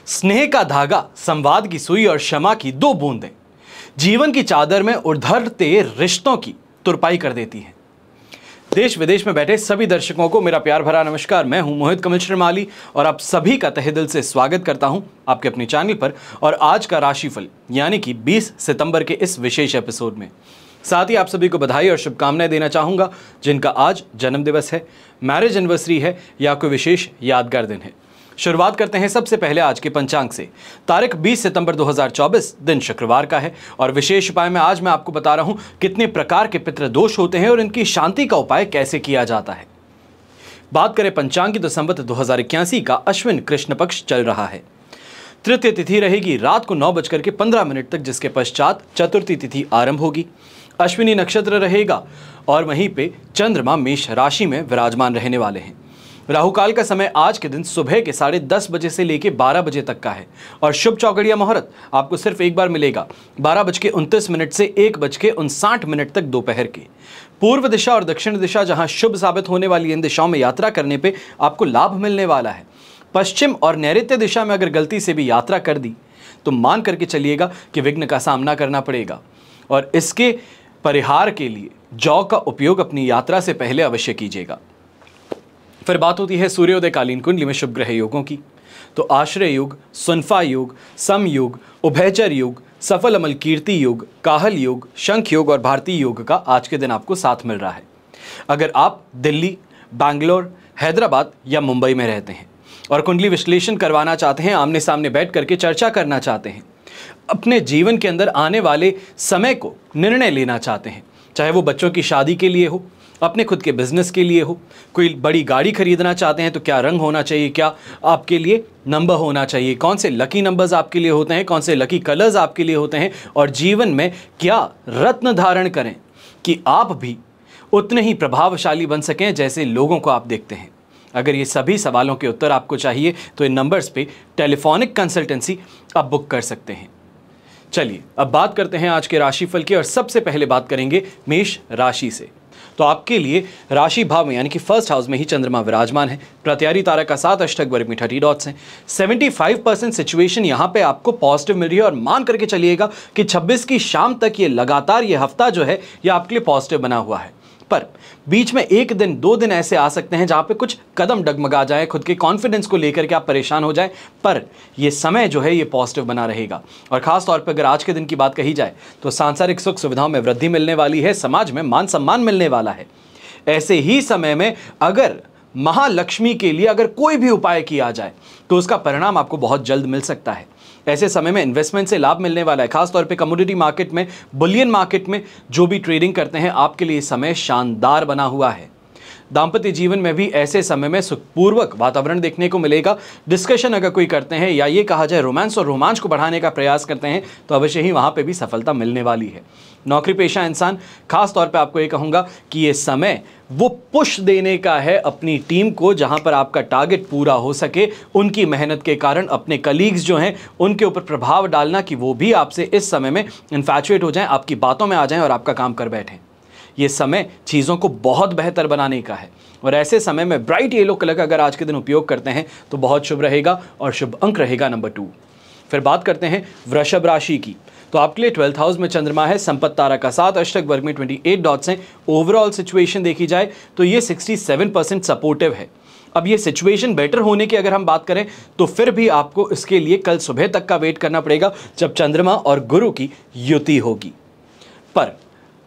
स्नेह का धागा, संवाद की सुई और क्षमा की दो बूंदें जीवन की चादर में उधड़ते रिश्तों की तुरपाई कर देती हैं। देश विदेश में बैठे सभी दर्शकों को मेरा प्यार भरा नमस्कार। मैं हूं मोहित कमल श्रीमाली और आप सभी का तहे दिल से स्वागत करता हूं आपके अपने चैनल पर और आज का राशिफल यानी कि 20 सितंबर के इस विशेष एपिसोड में। साथ ही आप सभी को बधाई और शुभकामनाएं देना चाहूंगा जिनका आज जन्म दिवस है, मैरिज एनिवर्सरी है या कोई विशेष यादगार दिन है। शुरुआत करते हैं सबसे पहले आज के पंचांग से। तारीख 20 सितंबर 2024, दिन शुक्रवार का है और विशेष उपाय में आज मैं आपको बता रहा हूं कितने प्रकार के पितृदोष होते हैं और इनकी शांति का उपाय कैसे किया जाता है। बात करें पंचांग की तो संवत 2081 का अश्विन कृष्ण पक्ष चल रहा है। तृतीय तिथि रहेगी रात को 9:15 तक, जिसके पश्चात चतुर्थी तिथि आरंभ होगी। अश्विनी नक्षत्र रहेगा और वहीं पे चंद्रमा मेष राशि में विराजमान रहने वाले हैं। राहुकाल का समय आज के दिन सुबह के 10:30 बजे से लेकर 12 बजे तक का है और शुभ चौगड़िया मुहूर्त आपको सिर्फ एक बार मिलेगा 12:29 से 1:59 तक दोपहर के। पूर्व दिशा और दक्षिण दिशा जहां शुभ साबित होने वाली इन दिशाओं में यात्रा करने पे आपको लाभ मिलने वाला है। पश्चिम और नैऋत्य दिशा में अगर गलती से भी यात्रा कर दी तो मान करके चलिएगा कि विघ्न का सामना करना पड़ेगा और इसके परिहार के लिए जौ का उपयोग अपनी यात्रा से पहले अवश्य कीजिएगा। फिर बात होती है सूर्योदय कालीन कुंडली में शुभ ग्रह योगों की। तो आश्रय योग, सुनफा योग, सम योग, उभयचर योग, सफल अमल कीर्ति योग, काहल योग, शंख योग और भारतीय योग का आज के दिन आपको साथ मिल रहा है। अगर आप दिल्ली, बैंगलोर, हैदराबाद या मुंबई में रहते हैं और कुंडली विश्लेषण करवाना चाहते हैं, आमने सामने बैठ करके चर्चा करना चाहते हैं, अपने जीवन के अंदर आने वाले समय को निर्णय लेना चाहते हैं, चाहे वो बच्चों की शादी के लिए हो, अपने खुद के बिजनेस के लिए हो, कोई बड़ी गाड़ी खरीदना चाहते हैं तो क्या रंग होना चाहिए, क्या आपके लिए नंबर होना चाहिए, कौन से लकी नंबर्स आपके लिए होते हैं, कौन से लकी कलर्स आपके लिए होते हैं और जीवन में क्या रत्न धारण करें कि आप भी उतने ही प्रभावशाली बन सकें जैसे लोगों को आप देखते हैं। अगर ये सभी सवालों के उत्तर आपको चाहिए तो इन नंबर्स पे टेलीफोनिक कंसल्टेंसी आप बुक कर सकते हैं। चलिए अब बात करते हैं आज के राशिफल की और सबसे पहले बात करेंगे मेष राशि से। तो आपके लिए राशि भाव में यानी कि फर्स्ट हाउस में ही चंद्रमा विराजमान है। प्रत्यारी तारा का 7 अष्टक वर्ग में 30 डॉट्स हैं। 75% सिचुएशन यहाँ पे आपको पॉजिटिव मिल रही है और मान करके चलिएगा कि 26 की शाम तक ये लगातार ये हफ्ता जो है ये आपके लिए पॉजिटिव बना हुआ है। पर बीच में एक दिन दो दिन ऐसे आ सकते हैं जहां पे कुछ कदम डगमगा जाए, खुद के कॉन्फिडेंस को लेकर के आप परेशान हो जाएं, पर ये समय जो है ये पॉजिटिव बना रहेगा। और खास तौर पर अगर आज के दिन की बात कही जाए तो सांसारिक सुख सुविधाओं में वृद्धि मिलने वाली है, समाज में मान सम्मान मिलने वाला है। ऐसे ही समय में अगर महालक्ष्मी के लिए अगर कोई भी उपाय किया जाए तो उसका परिणाम आपको बहुत जल्द मिल सकता है। ऐसे समय में इन्वेस्टमेंट से लाभ मिलने वाला है। खासतौर पे कमोडिटी मार्केट में, बुलियन मार्केट में जो भी ट्रेडिंग करते हैं आपके लिए समय शानदार बना हुआ है। दाम्पत्य जीवन में भी ऐसे समय में सुखपूर्वक वातावरण देखने को मिलेगा। डिस्कशन अगर कोई करते हैं या ये कहा जाए रोमांस और रोमांच को बढ़ाने का प्रयास करते हैं तो अवश्य ही वहाँ पे भी सफलता मिलने वाली है। नौकरी पेशा इंसान, खास तौर पे आपको ये कहूँगा कि ये समय वो पुश देने का है अपनी टीम को, जहाँ पर आपका टारगेट पूरा हो सके। उनकी मेहनत के कारण अपने कलीग्स जो हैं उनके ऊपर प्रभाव डालना कि वो भी आपसे इस समय में इन्फैचुएट हो जाएं, आपकी बातों में आ जाएं और आपका काम कर बैठें। ये समय चीज़ों को बहुत बेहतर बनाने का है और ऐसे समय में ब्राइट येलो कलर का अगर आज के दिन उपयोग करते हैं तो बहुत शुभ रहेगा और शुभ अंक रहेगा नंबर 2। फिर बात करते हैं वृषभ राशि की। तो आपके लिए 12th हाउस में चंद्रमा है। संपत्ति तारा का 7 अष्टक वर्ग में 28 डॉट्स हैं। ओवरऑल सिचुएशन देखी जाए तो ये 67% सपोर्टिव है। अब ये सिचुएशन बेटर होने की अगर हम बात करें तो फिर भी आपको इसके लिए कल सुबह तक का वेट करना पड़ेगा जब चंद्रमा और गुरु की युति होगी। पर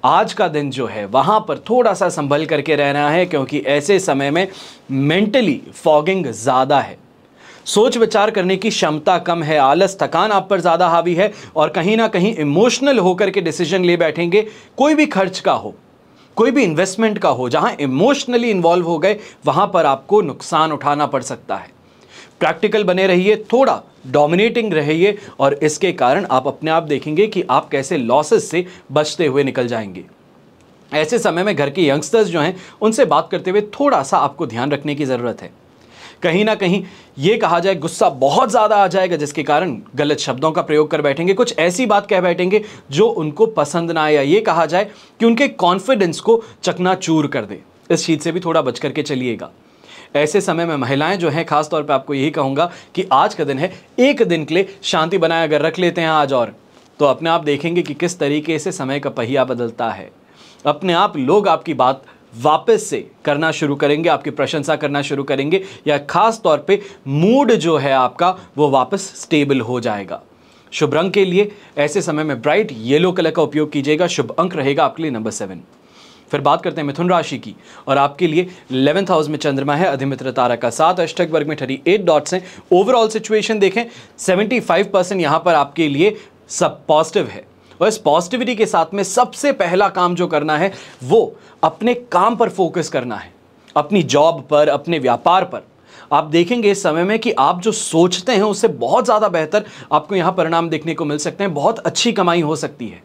आज का दिन जो है वहां पर थोड़ा सा संभल करके रहना है क्योंकि ऐसे समय में मेंटली फॉगिंग ज़्यादा है, सोच विचार करने की क्षमता कम है, आलस थकान आप पर ज़्यादा हावी है और कहीं ना कहीं इमोशनल होकर के डिसीजन ले बैठेंगे। कोई भी खर्च का हो, कोई भी इन्वेस्टमेंट का हो, जहां इमोशनली इन्वॉल्व हो गए वहां पर आपको नुकसान उठाना पड़ सकता है। प्रैक्टिकल बने रहिए, थोड़ा डोमिनेटिंग रहिए और इसके कारण आप अपने आप देखेंगे कि आप कैसे लॉसेस से बचते हुए निकल जाएंगे। ऐसे समय में घर के यंगस्टर्स जो हैं उनसे बात करते हुए थोड़ा सा आपको ध्यान रखने की ज़रूरत है। कहीं ना कहीं ये कहा जाए गुस्सा बहुत ज़्यादा आ जाएगा जिसके कारण गलत शब्दों का प्रयोग कर बैठेंगे, कुछ ऐसी बात कह बैठेंगे जो उनको पसंद ना आए या ये कहा जाए कि उनके कॉन्फिडेंस को चकनाचूर कर दे। इस चीज़ से भी थोड़ा बच करके चलिएगा। ऐसे समय में महिलाएं जो हैं, खास तौर पे आपको यही कहूंगा कि आज का दिन है, एक दिन के लिए शांति बनाए अगर रख लेते हैं आज, और तो अपने आप देखेंगे कि किस तरीके से समय का पहिया बदलता है। अपने आप लोग आपकी बात वापस से करना शुरू करेंगे, आपकी प्रशंसा करना शुरू करेंगे, या खास तौर पे मूड जो है आपका वो वापस स्टेबल हो जाएगा। शुभ रंग के लिए ऐसे समय में ब्राइट येलो कलर का उपयोग कीजिएगा। शुभ अंक रहेगा आपके लिए नंबर 7। फिर बात करते हैं मिथुन राशि की, और आपके लिए 11th हाउस में चंद्रमा है, अधिमित्र तारा का 7, अष्टक वर्ग में 38 डॉट्स हैं। ओवरऑल सिचुएशन देखें 75% यहां पर आपके लिए सब पॉजिटिव है, और इस पॉजिटिविटी के साथ में सबसे पहला काम जो करना है वो अपने काम पर फोकस करना है, अपनी जॉब पर, अपने व्यापार पर। आप देखेंगे इस समय में कि आप जो सोचते हैं उससे बहुत ज़्यादा बेहतर आपको यहाँ परिणाम देखने को मिल सकते हैं। बहुत अच्छी कमाई हो सकती है,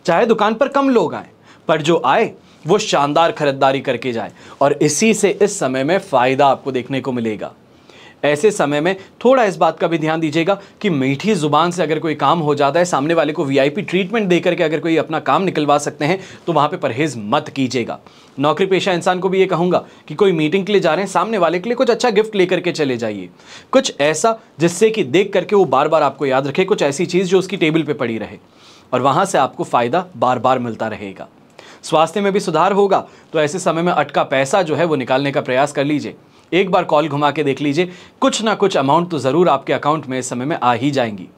चाहे दुकान पर कम लोग आए, पर जो आए वो शानदार खरीदारी करके जाए, और इसी से इस समय में फ़ायदा आपको देखने को मिलेगा। ऐसे समय में थोड़ा इस बात का भी ध्यान दीजिएगा कि मीठी जुबान से अगर कोई काम हो जाता है, सामने वाले को वीआईपी ट्रीटमेंट देकर के अगर कोई अपना काम निकलवा सकते हैं तो वहाँ पे परहेज मत कीजिएगा। नौकरी पेशा इंसान को भी ये कहूँगा कि कोई मीटिंग के लिए जा रहे हैं, सामने वाले के लिए कुछ अच्छा गिफ्ट लेकर के चले जाइए, कुछ ऐसा जिससे कि देख करके वो बार बार आपको याद रखे, कुछ ऐसी चीज़ जो उसकी टेबल पर पड़ी रहे, और वहाँ से आपको फ़ायदा बार बार मिलता रहेगा। स्वास्थ्य में भी सुधार होगा, तो ऐसे समय में अटका पैसा जो है वो निकालने का प्रयास कर लीजिए। एक बार कॉल घुमा के देख लीजिए, कुछ ना कुछ अमाउंट तो ज़रूर आपके अकाउंट में इस समय में आ ही जाएंगी।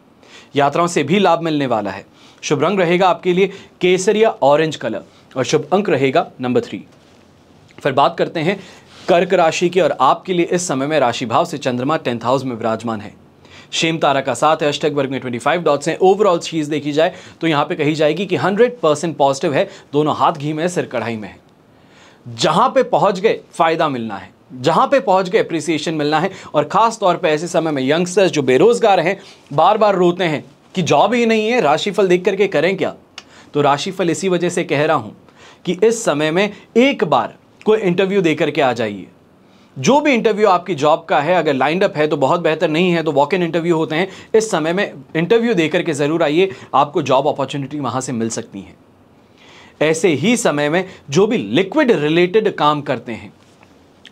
यात्राओं से भी लाभ मिलने वाला है। शुभ रंग रहेगा आपके लिए केसरिया ऑरेंज कलर, और शुभ अंक रहेगा नंबर 3। फिर बात करते हैं कर्क राशि की, और आपके लिए इस समय में राशि भाव से चंद्रमा 10th हाउस में विराजमान है। शेम तारा का 7 है, अष्टक वर्ग में 25 डॉट्स हैं। ओवरऑल चीज़ देखी जाए तो यहाँ पे कही जाएगी कि 100% पॉजिटिव है, दोनों हाथ घी में सिर कढ़ाई में है। जहाँ पे पहुँच गए फ़ायदा मिलना है, जहाँ पे पहुँच गए अप्रिसिएशन मिलना है, और ख़ास तौर पे ऐसे समय में यंगस्टर्स जो बेरोज़गार हैं बार बार रोते हैं कि जॉब ही नहीं है, राशिफल देख करके करें क्या। तो राशिफल इसी वजह से कह रहा हूँ कि इस समय में एक बार कोई इंटरव्यू दे करके आ जाइए। जो भी इंटरव्यू आपकी जॉब का है, अगर लाइंड अप है तो बहुत बेहतर, नहीं है तो वॉक इन इंटरव्यू होते हैं, इस समय में इंटरव्यू दे करके ज़रूर आइए, आपको जॉब अपॉर्चुनिटी वहाँ से मिल सकती है। ऐसे ही समय में जो भी लिक्विड रिलेटेड काम करते हैं,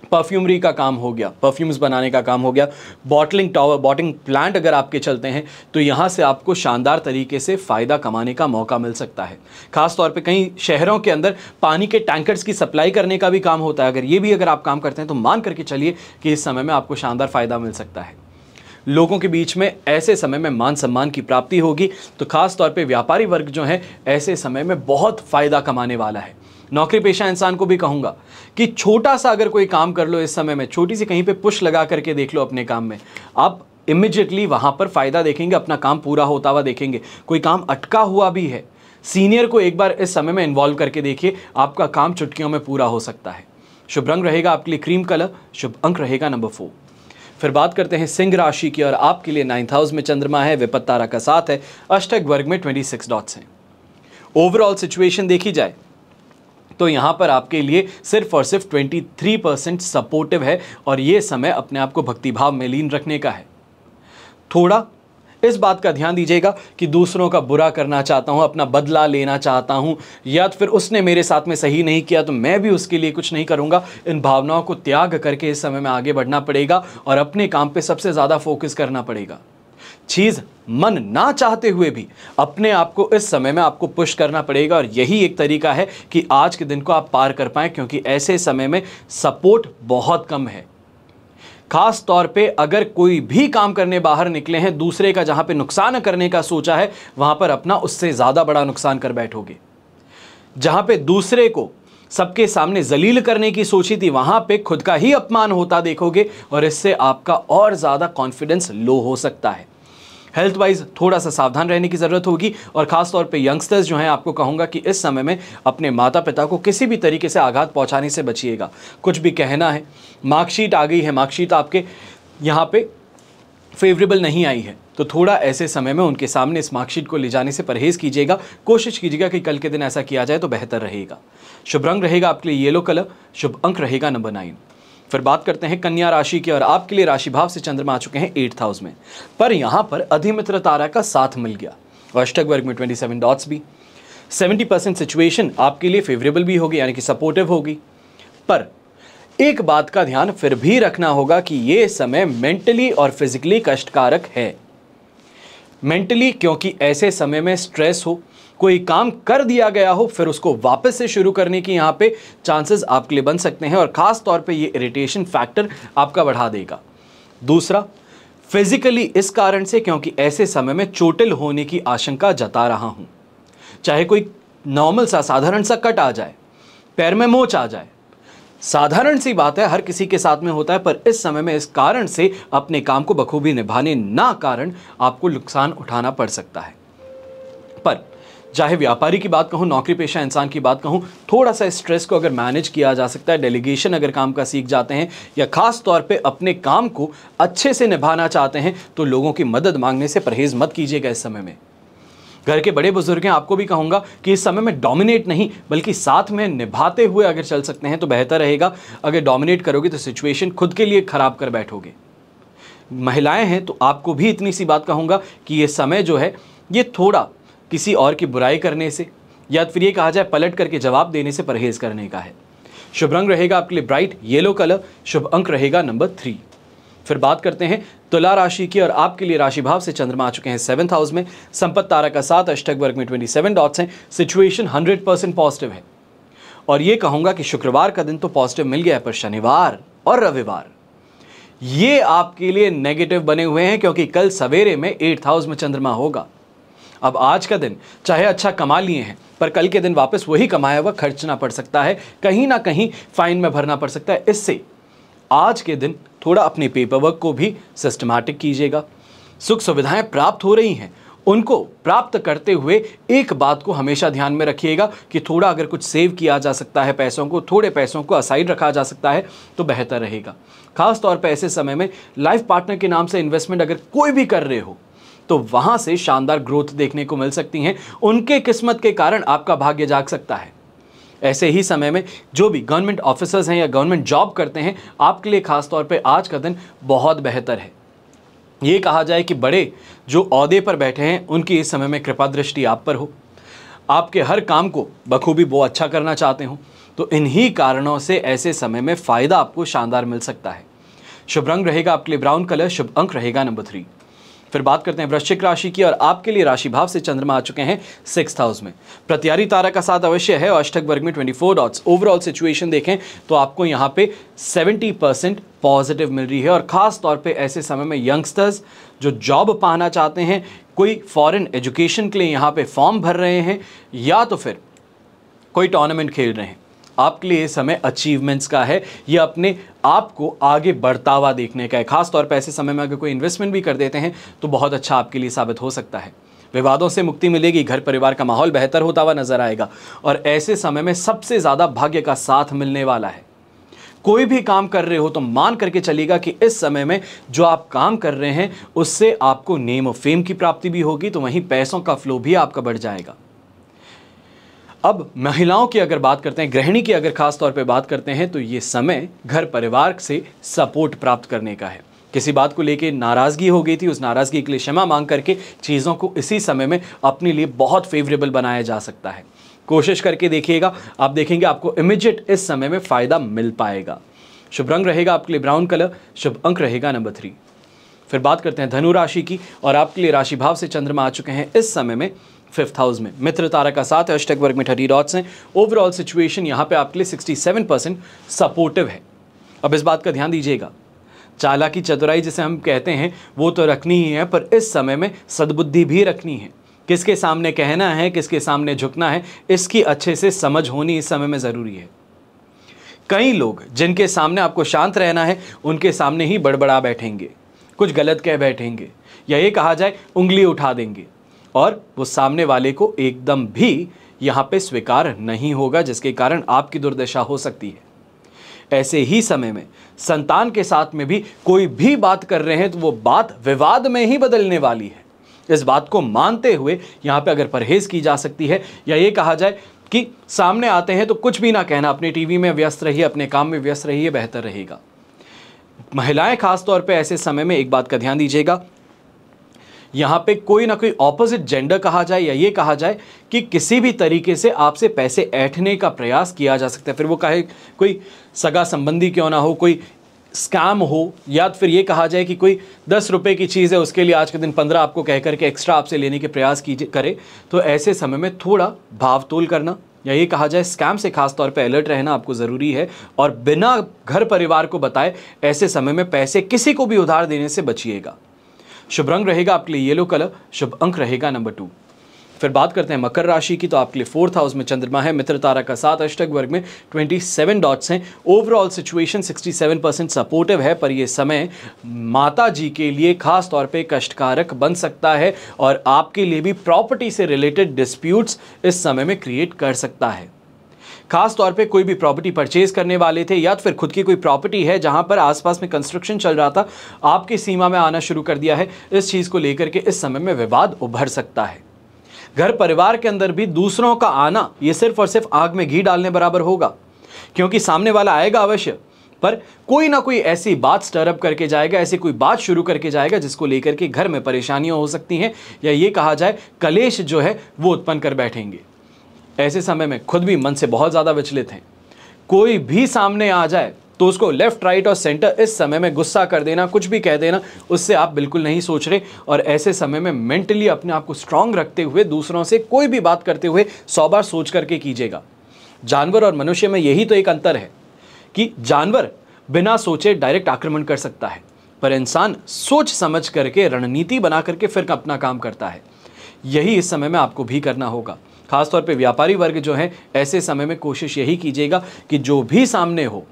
परफ्यूमरी का काम हो गया, परफ्यूम्स बनाने का काम हो गया, बॉटलिंग टावर, बॉटलिंग प्लांट अगर आपके चलते हैं तो यहाँ से आपको शानदार तरीके से फ़ायदा कमाने का मौका मिल सकता है। खास तौर पे कई शहरों के अंदर पानी के टैंकर्स की सप्लाई करने का भी काम होता है। अगर ये भी अगर आप काम करते हैं तो मान करके चलिए कि इस समय में आपको शानदार फ़ायदा मिल सकता है। लोगों के बीच में ऐसे समय में मान सम्मान की प्राप्ति होगी, तो खास तौर पे व्यापारी वर्ग जो है ऐसे समय में बहुत फ़ायदा कमाने वाला है। नौकरी पेशा इंसान को भी कहूँगा कि छोटा सा अगर कोई काम कर लो इस समय में, छोटी सी कहीं पे पुश लगा करके देख लो अपने काम में, आप इमिजिएटली वहाँ पर फ़ायदा देखेंगे, अपना काम पूरा होता हुआ देखेंगे। कोई काम अटका हुआ भी है, सीनियर को एक बार इस समय में इन्वॉल्व करके देखिए, आपका काम चुटकियों में पूरा हो सकता है। शुभ रंग रहेगा आपके लिए क्रीम कलर, शुभ अंक रहेगा नंबर 4। फिर बात करते हैं सिंह राशि की, और आपके लिए 9th हाउस में चंद्रमा है, विपत्त तारा का 7 है, अष्टक वर्ग में 26 डॉट्स हैं। ओवरऑल सिचुएशन देखी जाए तो यहाँ पर आपके लिए सिर्फ और सिर्फ 23% सपोर्टिव है, और ये समय अपने आप को भक्तिभाव में लीन रखने का है। थोड़ा इस बात का ध्यान दीजिएगा कि दूसरों का बुरा करना चाहता हूँ, अपना बदला लेना चाहता हूँ, या फिर उसने मेरे साथ में सही नहीं किया तो मैं भी उसके लिए कुछ नहीं करूँगा। इन भावनाओं को त्याग करके इस समय में आगे बढ़ना पड़ेगा, और अपने काम पे सबसे ज़्यादा फोकस करना पड़ेगा। चीज़ मन ना चाहते हुए भी अपने आप को इस समय में आपको पुश करना पड़ेगा, और यही एक तरीका है कि आज के दिन को आप पार कर पाएं, क्योंकि ऐसे समय में सपोर्ट बहुत कम है। खास तौर पे अगर कोई भी काम करने बाहर निकले हैं, दूसरे का जहां पे नुकसान करने का सोचा है, वहां पर अपना उससे ज़्यादा बड़ा नुकसान कर बैठोगे। जहां पे दूसरे को सबके सामने जलील करने की सोची थी, वहां पे खुद का ही अपमान होता देखोगे, और इससे आपका और ज़्यादा कॉन्फिडेंस लो हो सकता है। हेल्थ वाइज थोड़ा सा सावधान रहने की ज़रूरत होगी, और ख़ास तौर पे यंगस्टर्स जो हैं, आपको कहूँगा कि इस समय में अपने माता पिता को किसी भी तरीके से आघात पहुँचाने से बचिएगा। कुछ भी कहना है, मार्कशीट आ गई है, मार्कशीट आपके यहाँ पे फेवरेबल नहीं आई है, तो थोड़ा ऐसे समय में उनके सामने इस मार्कशीट को ले जाने से परहेज़ कीजिएगा। कोशिश कीजिएगा कि कल के दिन ऐसा किया जाए तो बेहतर रहेगा। शुभ रंग रहेगा आपके लिए येलो कलर, शुभ अंक रहेगा नंबर 9। फिर बात करते हैं कन्या राशि की, और आपके लिए राशि भाव से चंद्रमा आ चुके हैं 8th हाउस में, पर यहाँ पर अधिमित्र तारा का साथ मिल गया, और अष्टक वर्ग में 27 डॉट्स भी। 70% सिचुएशन आपके लिए फेवरेबल भी होगी, यानी कि सपोर्टिव होगी, पर एक बात का ध्यान फिर भी रखना होगा कि यह समय मेंटली और फिजिकली कष्टकारक है। मेंटली क्योंकि ऐसे समय में स्ट्रेस हो, कोई काम कर दिया गया हो, फिर उसको वापस से शुरू करने की यहां पे चांसेस आपके लिए बन सकते हैं और खास तौर पे ये इरिटेशन फैक्टर आपका बढ़ा देगा। दूसरा, फिजिकली इस कारण से क्योंकि ऐसे समय में चोटिल होने की आशंका जता रहा हूं। चाहे कोई नॉर्मल सा साधारण सा कट आ जाए, पैर में मोच आ जाए, साधारण सी बात है, हर किसी के साथ में होता है, पर इस समय में इस कारण से अपने काम को बखूबी निभाने ना कारण आपको नुकसान उठाना पड़ सकता है। पर चाहे व्यापारी की बात कहूं, नौकरी पेशा इंसान की बात कहूं, थोड़ा सा स्ट्रेस को अगर मैनेज किया जा सकता है, डेलीगेशन अगर काम का सीख जाते हैं या खास तौर पे अपने काम को अच्छे से निभाना चाहते हैं तो लोगों की मदद मांगने से परहेज मत कीजिएगा। इस समय में घर के बड़े बुजुर्ग हैं, आपको भी कहूंगा कि इस समय में डोमिनेट नहीं बल्कि साथ में निभाते हुए अगर चल सकते हैं तो बेहतर रहेगा। अगर डोमिनेट करोगे तो सिचुएशन खुद के लिए खराब कर बैठोगे। महिलाएं हैं तो आपको भी इतनी सी बात कहूंगा कि ये समय जो है ये थोड़ा किसी और की बुराई करने से या फिर ये कहा जाए पलट करके जवाब देने से परहेज करने का है। शुभ रंग रहेगा आपके लिए ब्राइट येलो कलर, शुभ अंक रहेगा नंबर 3। फिर बात करते हैं तुला राशि की और आपके लिए राशि भाव से चंद्रमा आ चुके हैं 7th हाउस में, संपत्ति तारा का 7, अष्टक वर्ग में 27 डॉट्स हैं, सिचुएशन 100% पॉजिटिव है। और ये कहूंगा कि शुक्रवार का दिन तो पॉजिटिव मिल गया है, पर शनिवार और रविवार ये आपके लिए नेगेटिव बने हुए हैं क्योंकि कल सवेरे में 8th हाउस में चंद्रमा होगा। अब आज का दिन चाहे अच्छा कमा लिए हैं पर कल के दिन वापस वही कमाया हुआ खर्चना पड़ सकता है, कहीं ना कहीं फाइन में भरना पड़ सकता है। इससे आज के दिन थोड़ा अपने पेपर वर्क को भी सिस्टमैटिक कीजिएगा। सुख सुविधाएं प्राप्त हो रही हैं, उनको प्राप्त करते हुए एक बात को हमेशा ध्यान में रखिएगा कि थोड़ा अगर कुछ सेव किया जा सकता है, पैसों को, थोड़े पैसों को असाइड रखा जा सकता है तो बेहतर रहेगा। खास तौर पर ऐसे समय में लाइफ पार्टनर के नाम से इन्वेस्टमेंट अगर कोई भी कर रहे हो तो वहां से शानदार ग्रोथ देखने को मिल सकती हैं। उनके किस्मत के कारण आपका भाग्य जाग सकता है। ऐसे ही समय में जो भी गवर्नमेंट ऑफिसर्स हैं या गवर्नमेंट जॉब करते हैं, आपके लिए खास तौर पे आज का दिन बहुत बेहतर है। ये कहा जाए कि बड़े जो ओहदे पर बैठे हैं उनकी इस समय में कृपा दृष्टि आप पर हो, आपके हर काम को बखूबी वो अच्छा करना चाहते हो, तो इन्हीं कारणों से ऐसे समय में फायदा आपको शानदार मिल सकता है। शुभ रंग रहेगा आपके लिए ब्राउन कलर, शुभ अंक रहेगा नंबर 3। फिर बात करते हैं वृश्चिक राशि की और आपके लिए राशि भाव से चंद्रमा आ चुके हैं 6th हाउस में। प्रत्यारी तारा का साथ अवश्य है और अष्टक वर्ग में 24 डॉट्स। ओवरऑल सिचुएशन देखें तो आपको यहाँ पे 70% पॉजिटिव मिल रही है और खास तौर पे ऐसे समय में यंगस्टर्स जो जॉब पाना चाहते हैं, कोई फॉरेन एजुकेशन के लिए यहाँ पे फॉर्म भर रहे हैं या तो फिर कोई टूर्नामेंट खेल रहे हैं, आपके लिए समय अचीवमेंट्स का है। ये अपने आप को आगे बढ़ता हुआ देखने का है। खास तौर पर ऐसे समय में अगर कोई इन्वेस्टमेंट भी कर देते हैं तो बहुत अच्छा आपके लिए साबित हो सकता है। विवादों से मुक्ति मिलेगी, घर परिवार का माहौल बेहतर होता हुआ नजर आएगा और ऐसे समय में सबसे ज़्यादा भाग्य का साथ मिलने वाला है। कोई भी काम कर रहे हो तो मान करके चलिएगा कि इस समय में जो आप काम कर रहे हैं उससे आपको नेम और फेम की प्राप्ति भी होगी, तो वहीं पैसों का फ्लो भी आपका बढ़ जाएगा। अब महिलाओं की अगर बात करते हैं, गृहिणी की अगर खास तौर पे बात करते हैं, तो ये समय घर परिवार से सपोर्ट प्राप्त करने का है। किसी बात को लेके नाराज़गी हो गई थी, उस नाराज़गी के लिए क्षमा मांग करके चीज़ों को इसी समय में अपने लिए बहुत फेवरेबल बनाया जा सकता है। कोशिश करके देखिएगा, आप देखेंगे आपको इमीडिएट इस समय में फ़ायदा मिल पाएगा। शुभ रंग रहेगा आपके लिए ब्राउन कलर, शुभ अंक रहेगा नंबर 3। फिर बात करते हैं धनु राशि की और आपके लिए राशि भाव से चंद्रमा आ चुके हैं इस समय में 5th हाउस में। मित्र तारा का साथ है, अष्टक वर्ग में 30 डॉट्स हैं। ओवरऑल सिचुएशन यहाँ पे आपके लिए 67% सपोर्टिव है। अब इस बात का ध्यान दीजिएगा, चालाकी चतुराई जिसे हम कहते हैं वो तो रखनी ही है, पर इस समय में सद्बुद्धि भी रखनी है। किसके सामने कहना है, किसके सामने झुकना है, इसकी अच्छे से समझ होनी इस समय में ज़रूरी है। कई लोग जिनके सामने आपको शांत रहना है उनके सामने ही बड़बड़ा बैठेंगे, कुछ गलत कह बैठेंगे या ये कहा जाए उंगली उठा देंगे और वो सामने वाले को एकदम भी यहाँ पे स्वीकार नहीं होगा, जिसके कारण आपकी दुर्दशा हो सकती है। ऐसे ही समय में संतान के साथ में भी कोई भी बात कर रहे हैं तो वो बात विवाद में ही बदलने वाली है। इस बात को मानते हुए यहाँ पे अगर परहेज की जा सकती है या ये कहा जाए कि सामने आते हैं तो कुछ भी ना कहना, अपने टीवी में व्यस्त रहिए, अपने काम में व्यस्त रहिए, बेहतर रहेगा। महिलाएं खास तौर पे ऐसे समय में एक बात का ध्यान दीजिएगा यहाँ पे कोई ना कोई ऑपोजिट जेंडर कहा जाए या ये कहा जाए कि किसी भी तरीके से आपसे पैसे ऐंठने का प्रयास किया जा सकता है। फिर वो कहे कोई सगा संबंधी क्यों ना हो, कोई स्कैम हो, या फिर ये कहा जाए कि कोई 10 रुपए की चीज़ है उसके लिए आज के दिन 15 आपको कह करके एक्स्ट्रा आपसे लेने के प्रयास करे, तो ऐसे समय में थोड़ा भावतोल करना या ये कहा जाए स्कैम से खास तौर पे अलर्ट रहना आपको ज़रूरी है। और बिना घर परिवार को बताए ऐसे समय में पैसे किसी को भी उधार देने से बचिएगा। शुभ रंग रहेगा आपके लिए येलो कलर, शुभ अंक रहेगा नंबर 2। फिर बात करते हैं मकर राशि की, तो आपके लिए 4th हाउस में चंद्रमा है, मित्र तारा का 7, अष्टक वर्ग में 27 डॉट्स हैं। ओवरऑल सिचुएशन 67% सपोर्टिव है, पर यह समय माता जी के लिए खास तौर पे कष्टकारक बन सकता है और आपके लिए भी प्रॉपर्टी से रिलेटेड डिस्प्यूट्स इस समय में क्रिएट कर सकता है। खास तौर पे कोई भी प्रॉपर्टी परचेज करने वाले थे या फिर खुद की कोई प्रॉपर्टी है जहां पर आसपास में कंस्ट्रक्शन चल रहा था, आपकी सीमा में आना शुरू कर दिया है, इस चीज़ को लेकर के इस समय में विवाद उभर सकता है। घर परिवार के अंदर भी दूसरों का आना ये सिर्फ और सिर्फ आग में घी डालने बराबर होगा, क्योंकि सामने वाला आएगा अवश्य, पर कोई ना कोई ऐसी बात स्टरअप करके जाएगा, ऐसी कोई बात शुरू करके जाएगा जिसको लेकर के घर में परेशानियां हो सकती हैं या ये कहा जाए कलेश जो है वो उत्पन्न कर बैठेंगे। ऐसे समय में खुद भी मन से बहुत ज़्यादा विचलित हैं। कोई भी सामने आ जाए तो उसको लेफ्ट राइट और सेंटर इस समय में गुस्सा कर देना, कुछ भी कह देना, उससे आप बिल्कुल नहीं सोच रहे। और ऐसे समय में मेंटली अपने आप को स्ट्रांग रखते हुए दूसरों से कोई भी बात करते हुए 100 बार सोच करके कीजिएगा। जानवर और मनुष्य में यही तो एक अंतर है कि जानवर बिना सोचे डायरेक्ट आक्रमण कर सकता है, पर इंसान सोच समझ करके रणनीति बना करके फिर अपना काम करता है। यही इस समय में आपको भी करना होगा। खासतौर पे व्यापारी वर्ग जो है, ऐसे समय में कोशिश यही कीजिएगा कि जो भी सामने हो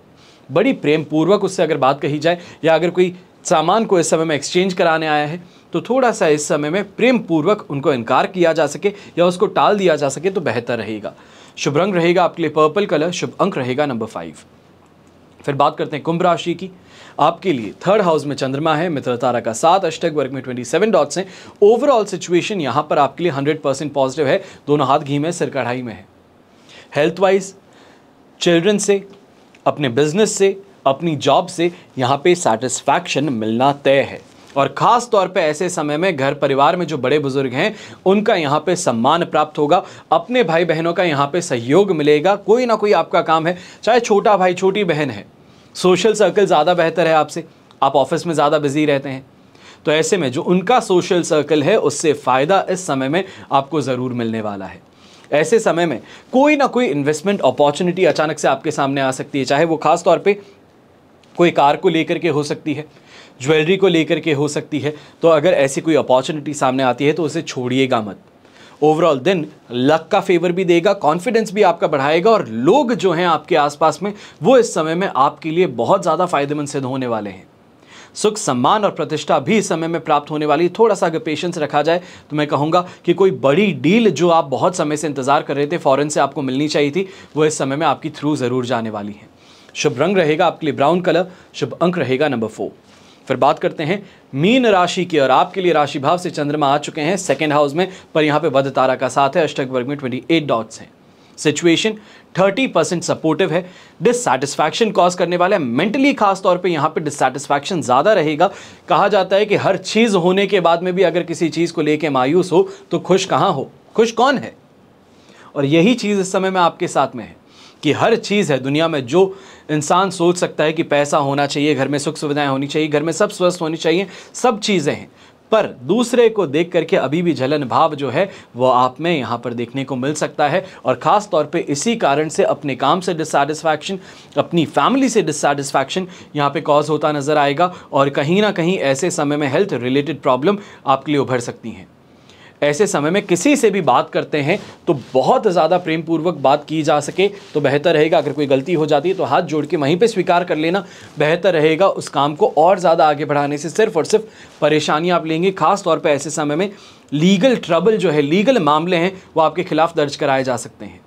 बड़ी प्रेम पूर्वक उससे अगर बात कही जाए, या अगर कोई सामान को इस समय में एक्सचेंज कराने आया है तो थोड़ा सा इस समय में प्रेम पूर्वक उनको इनकार किया जा सके या उसको टाल दिया जा सके तो बेहतर रहेगा। शुभ रंग रहेगा आपके लिए पर्पल कलर, शुभ अंक रहेगा नंबर 5। फिर बात करते हैं कुंभ राशि की। आपके लिए 3rd हाउस में चंद्रमा है, मित्र तारा का 7, अष्टक वर्ग में 27 डॉट्स हैं। ओवरऑल सिचुएशन यहाँ पर आपके लिए 100% पॉजिटिव है, दोनों हाथ घी में सिर कढ़ाई में है। हेल्थ वाइज, चिल्ड्रन से, अपने बिजनेस से, अपनी जॉब से यहाँ पे सेटिस्फैक्शन मिलना तय है। और ख़ास तौर पे ऐसे समय में घर परिवार में जो बड़े बुजुर्ग हैं उनका यहाँ पे सम्मान प्राप्त होगा, अपने भाई बहनों का यहाँ पे सहयोग मिलेगा। कोई ना कोई आपका काम है, चाहे छोटा भाई छोटी बहन है, सोशल सर्कल ज़्यादा बेहतर है आपसे, आप ऑफिस में ज़्यादा बिजी रहते हैं, तो ऐसे में जो उनका सोशल सर्कल है उससे फ़ायदा इस समय में आपको ज़रूर मिलने वाला है। ऐसे समय में कोई ना कोई इन्वेस्टमेंट अपॉर्चुनिटी अचानक से आपके सामने आ सकती है, चाहे वो खास तौर पे कोई कार को लेकर के हो सकती है, ज्वेलरी को लेकर के हो सकती है। तो अगर ऐसी कोई अपॉर्चुनिटी सामने आती है तो उसे छोड़िएगा मत। ओवरऑल दिन लक का फेवर भी देगा, कॉन्फिडेंस भी आपका बढ़ाएगा और लोग जो हैं आपके आसपास में वो इस समय में आपके लिए बहुत ज़्यादा फायदेमंद सिद्ध होने वाले हैं। सुख, सम्मान और प्रतिष्ठा भी इस समय में प्राप्त होने वाली। थोड़ा सा अगर पेशेंस रखा जाए तो मैं कहूँगा कि कोई बड़ी डील जो आप बहुत समय से इंतजार कर रहे थे, फॉरेन से आपको मिलनी चाहिए थी, वो इस समय में आपकी थ्रू ज़रूर जाने वाली है। शुभ रंग रहेगा आपके लिए ब्राउन कलर, शुभ अंक रहेगा नंबर 4। फिर बात करते हैं मीन राशि की, और आपके लिए राशि भाव से चंद्रमा आ चुके हैं 2nd हाउस में, पर यहाँ पे बुध तारा का साथ है, अष्टक वर्ग में 28 डॉट्स हैं। सिचुएशन 30% सपोर्टिव है, डिससैटिस्फैक्शन कॉज करने वाला है। मेंटली खास तौर पे यहाँ पे डिससैटिस्फैक्शन ज़्यादा रहेगा। कहा जाता है कि हर चीज़ होने के बाद में भी अगर किसी चीज़ को लेके मायूस हो तो खुश कहाँ हो, खुश कौन है? और यही चीज़ इस समय में आपके साथ में है कि हर चीज़ है दुनिया में जो इंसान सोच सकता है कि पैसा होना चाहिए, घर में सुख सुविधाएं होनी चाहिए, घर में सब स्वस्थ होनी चाहिए, सब चीज़ें हैं, पर दूसरे को देख करके अभी भी जलन भाव जो है वो आप में यहाँ पर देखने को मिल सकता है। और ख़ास तौर पे इसी कारण से अपने काम से डिससैटिस्फैक्शन, अपनी फैमिली से डिससैटिस्फैक्शन यहाँ पे कॉज होता नज़र आएगा। और कहीं ना कहीं ऐसे समय में हेल्थ रिलेटेड प्रॉब्लम आपके लिए उभर सकती हैं। ऐसे समय में किसी से भी बात करते हैं तो बहुत ज़्यादा प्रेम पूर्वक बात की जा सके तो बेहतर रहेगा। अगर कोई गलती हो जाती है तो हाथ जोड़ के वहीं पे स्वीकार कर लेना बेहतर रहेगा। उस काम को और ज़्यादा आगे बढ़ाने से सिर्फ और सिर्फ परेशानी आप लेंगे। खास तौर पे ऐसे समय में लीगल ट्रबल जो है, लीगल मामले हैं, वो आपके खिलाफ दर्ज कराए जा सकते हैं।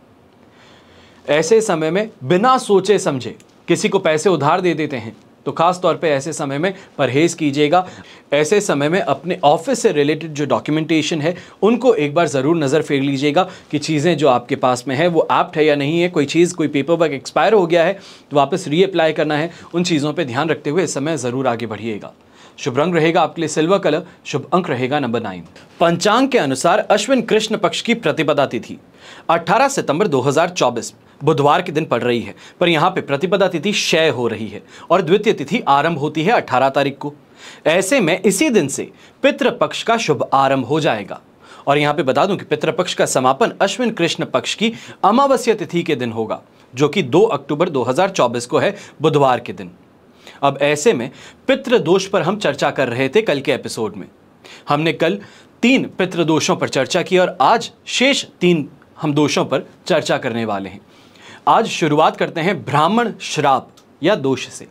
ऐसे समय में बिना सोचे समझे किसी को पैसे उधार दे देते हैं तो खास तौर पे ऐसे समय में परहेज कीजिएगा। ऐसे समय में अपने ऑफिस से रिलेटेड जो डॉक्यूमेंटेशन है उनको एक बार ज़रूर नज़र फेर लीजिएगा कि चीज़ें जो आपके पास में है वो एप्ट है या नहीं है। कोई चीज़, कोई पेपर वर्क एक्सपायर हो गया है तो वापस रीअप्लाई करना है। उन चीज़ों पर ध्यान रखते हुए इस समय ज़रूर आगे बढ़िएगा। शुभ रंग रहेगा आपके लिए सिल्वर कलर, शुभ अंक रहेगा नंबर 9। पंचांग के अनुसार अश्विन कृष्ण पक्ष की प्रतिपदा तिथि 18 सितंबर 2024 बुधवार के दिन पड़ रही है, पर यहाँ पे प्रतिपदा तिथि क्षय हो रही है और द्वितीय तिथि आरंभ होती है 18 तारीख को। ऐसे में इसी दिन से पितृपक्ष का शुभ आरंभ हो जाएगा। और यहाँ पे बता दूं कि पितृपक्ष का समापन अश्विन कृष्ण पक्ष की अमावस्या तिथि के दिन होगा, जो कि 2 अक्टूबर 2024 को है, बुधवार के दिन। अब ऐसे में पितृदोष पर हम चर्चा कर रहे थे कल के एपिसोड में। हमने कल 3 पितृदोषों पर चर्चा की और आज शेष 3 हम दोषों पर चर्चा करने वाले हैं। आज शुरुआत करते हैं ब्राह्मण श्राप या दोष से।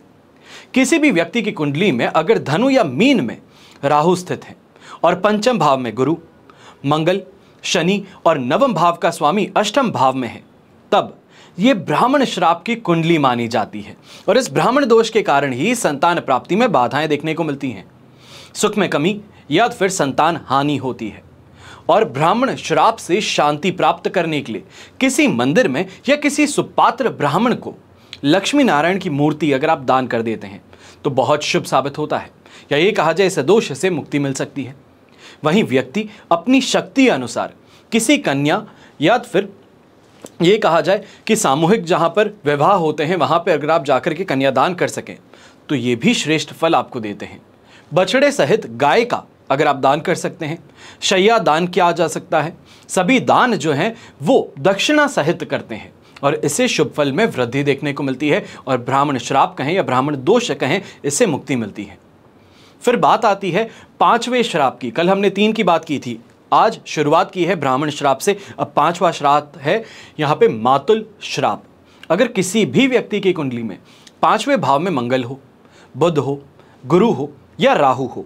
किसी भी व्यक्ति की कुंडली में अगर धनु या मीन में राहु स्थित है और पंचम भाव में गुरु, मंगल, शनि और नवम भाव का स्वामी अष्टम भाव में है, तब ये ब्राह्मण श्राप की कुंडली मानी जाती है। और इस ब्राह्मण दोष के कारण ही संतान प्राप्ति में बाधाएं देखने को मिलती हैं, सुख में कमी या फिर संतान हानि होती है। और ब्राह्मण श्राप से शांति प्राप्त करने के लिए किसी मंदिर में या किसी सुपात्र ब्राह्मण को लक्ष्मी नारायण की मूर्ति अगर आप दान कर देते हैं तो बहुत शुभ साबित होता है, या ये कहा जाए इस दोष से मुक्ति मिल सकती है। वहीं व्यक्ति अपनी शक्ति अनुसार किसी कन्या या फिर ये कहा जाए कि सामूहिक जहाँ पर विवाह होते हैं वहाँ पर अगर आप जाकर के कन्यादान कर सकें तो ये भी श्रेष्ठ फल आपको देते हैं। बछड़े सहित गाय का अगर आप दान कर सकते हैं, शैया दान किया जा सकता है। सभी दान जो हैं वो दक्षिणा सहित करते हैं और इससे शुभ फल में वृद्धि देखने को मिलती है और ब्राह्मण श्राप कहें या ब्राह्मण दोष कहें, इससे मुक्ति मिलती है। फिर बात आती है 5वें श्राप की। कल हमने 3 की बात की थी, आज शुरुआत की है ब्राह्मण श्राप से। अब 5वां श्राप है यहाँ पे मातुल श्राप। अगर किसी भी व्यक्ति की कुंडली में 5वें भाव में मंगल हो, बुध हो, गुरु हो या राहु हो,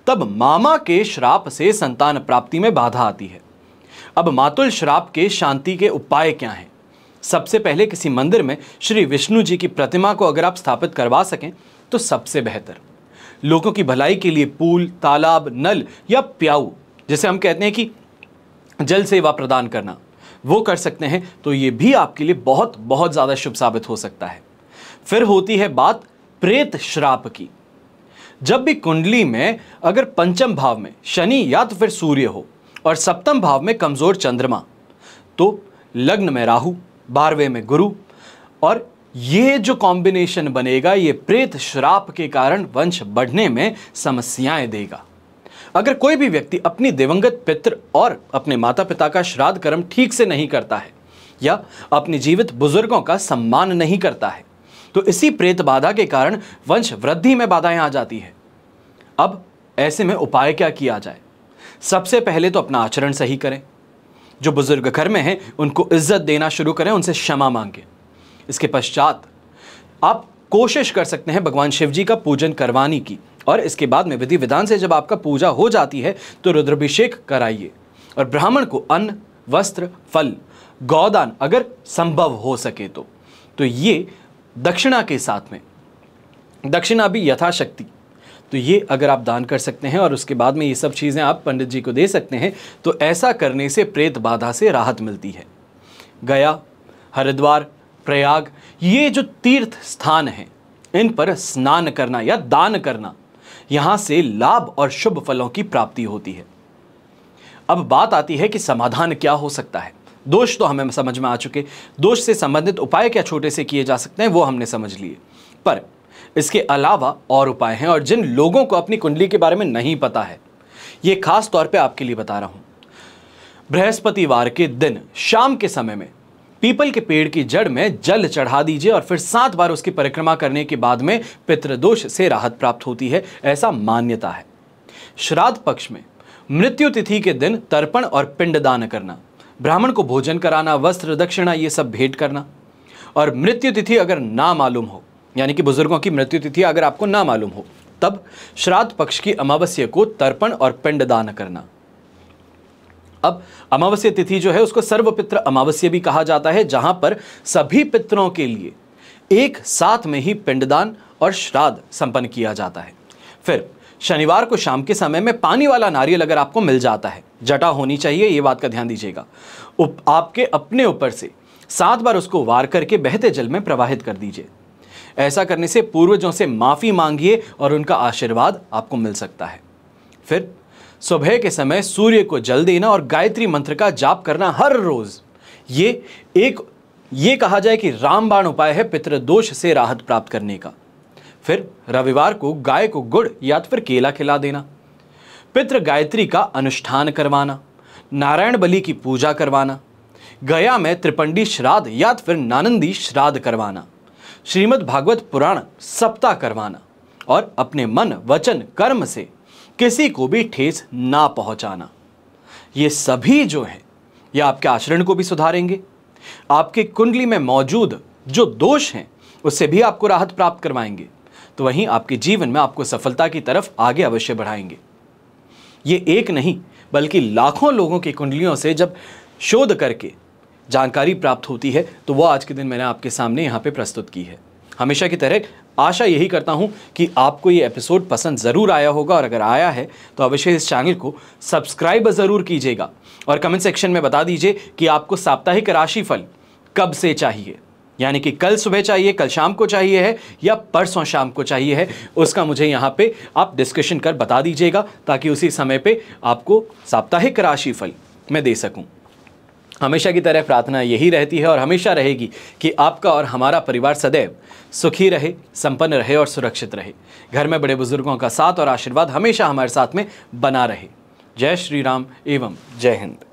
तब मामा के श्राप से संतान प्राप्ति में बाधा आती है। अब मातुल श्राप के शांति के उपाय क्या हैं? सबसे पहले किसी मंदिर में श्री विष्णु जी की प्रतिमा को अगर आप स्थापित करवा सकें तो सबसे बेहतर। लोगों की भलाई के लिए पूल, तालाब, नल या प्याऊ, जैसे हम कहते हैं कि जल सेवा प्रदान करना, वो कर सकते हैं तो ये भी आपके लिए बहुत बहुत ज़्यादा शुभ साबित हो सकता है। फिर होती है बात प्रेत श्राप की। जब भी कुंडली में अगर पंचम भाव में शनि या तो फिर सूर्य हो और सप्तम भाव में कमजोर चंद्रमा, तो लग्न में राहु, 12वें में गुरु, और ये जो कॉम्बिनेशन बनेगा ये प्रेत श्राप के कारण वंश बढ़ने में समस्याएं देगा। अगर कोई भी व्यक्ति अपनी दिवंगत पितृ और अपने माता पिता का श्राद्ध कर्म ठीक से नहीं करता है या अपने जीवित बुजुर्गों का सम्मान नहीं करता है तो इसी प्रेत बाधा के कारण वंश वृद्धि में बाधाएं आ जाती है। अब ऐसे में उपाय क्या किया जाए? सबसे पहले तो अपना आचरण सही करें। जो बुजुर्ग घर में हैं उनको इज्जत देना शुरू करें, उनसे क्षमा मांगें। इसके पश्चात आप कोशिश कर सकते हैं भगवान शिव जी का पूजन करवाने की, और इसके बाद में विधि विधान से जब आपका पूजा हो जाती है तो रुद्राभिषेक कराइए और ब्राह्मण को अन्न, वस्त्र, फल, गौदान अगर संभव हो सके तो ये दक्षिणा के साथ में, दक्षिणा भी यथाशक्ति, तो ये अगर आप दान कर सकते हैं और उसके बाद में ये सब चीज़ें आप पंडित जी को दे सकते हैं तो ऐसा करने से प्रेत बाधा से राहत मिलती है। गया, हरिद्वार, प्रयाग, ये जो तीर्थ स्थान हैं इन पर स्नान करना या दान करना, यहाँ से लाभ और शुभ फलों की प्राप्ति होती है। अब बात आती है कि समाधान क्या हो सकता है। दोष तो हमें समझ में आ चुके, दोष से संबंधित उपाय क्या छोटे से किए जा सकते हैं वो हमने समझ लिए, पर इसके अलावा और उपाय हैं और जिन लोगों को अपनी कुंडली के बारे में नहीं पता है ये खास तौर पे आपके लिए बता रहा हूं। बृहस्पतिवार के दिन शाम के समय में पीपल के पेड़ की जड़ में जल चढ़ा दीजिए और फिर 7 बार उसकी परिक्रमा करने के बाद में पितृदोष से राहत प्राप्त होती है, ऐसा मान्यता है। श्राद्ध पक्ष में मृत्यु तिथि के दिन तर्पण और पिंडदान करना, ब्राह्मण को भोजन कराना, वस्त्र, दक्षिणा ये सब भेंट करना, और मृत्यु तिथि अगर ना मालूम हो, यानी कि बुजुर्गों की मृत्यु तिथि अगर आपको ना मालूम हो, तब श्राद्ध पक्ष की अमावस्या को तर्पण और पिंडदान करना। अब अमावस्या तिथि जो है उसको सर्वपित्र अमावस्या भी कहा जाता है, जहां पर सभी पितरों के लिए एक साथ में ही पिंडदान और श्राद्ध संपन्न किया जाता है। फिर शनिवार को शाम के समय में पानी वाला नारियल अगर आपको मिल जाता है, जटा होनी चाहिए, ये बात का ध्यान दीजिएगा, आपके अपने ऊपर से 7 बार उसको वार करके बहते जल में प्रवाहित कर दीजिए। ऐसा करने से पूर्वजों से माफ़ी मांगिए और उनका आशीर्वाद आपको मिल सकता है। फिर सुबह के समय सूर्य को जल देना और गायत्री मंत्र का जाप करना हर रोज, ये कहा जाए कि रामबाण उपाय है पितृदोष से राहत प्राप्त करने का। फिर रविवार को गाय को गुड़ या फिर केला खिला देना, पितृ गायत्री का अनुष्ठान करवाना, नारायण बलि की पूजा करवाना, गया में त्रिपंडी श्राद्ध या फिर नानंदी श्राद्ध करवाना, श्रीमद् भागवत पुराण सप्ताह करवाना और अपने मन वचन कर्म से किसी को भी ठेस ना पहुंचाना। ये सभी जो है ये आपके आचरण को भी सुधारेंगे, आपके कुंडली में मौजूद जो दोष हैं उससे भी आपको राहत प्राप्त करवाएंगे, तो वहीं आपके जीवन में आपको सफलता की तरफ आगे अवश्य बढ़ाएंगे। ये एक नहीं बल्कि लाखों लोगों की कुंडलियों से जब शोध करके जानकारी प्राप्त होती है तो वो आज के दिन मैंने आपके सामने यहाँ पे प्रस्तुत की है। हमेशा की तरह आशा यही करता हूँ कि आपको ये एपिसोड पसंद ज़रूर आया होगा, और अगर आया है तो अवश्य इस चैनल को सब्सक्राइब ज़रूर कीजिएगा और कमेंट सेक्शन में बता दीजिए कि आपको साप्ताहिक राशिफल कब से चाहिए, यानी कि कल सुबह चाहिए, कल शाम को चाहिए है या परसों शाम को चाहिए है, उसका मुझे यहाँ पे आप डिस्कशन कर बता दीजिएगा ताकि उसी समय पे आपको साप्ताहिक राशिफल मैं दे सकूँ। हमेशा की तरह प्रार्थना यही रहती है और हमेशा रहेगी कि आपका और हमारा परिवार सदैव सुखी रहे, संपन्न रहे और सुरक्षित रहे। घर में बड़े बुजुर्गों का साथ और आशीर्वाद हमेशा हमारे साथ में बना रहे। जय श्री राम एवं जय हिंद।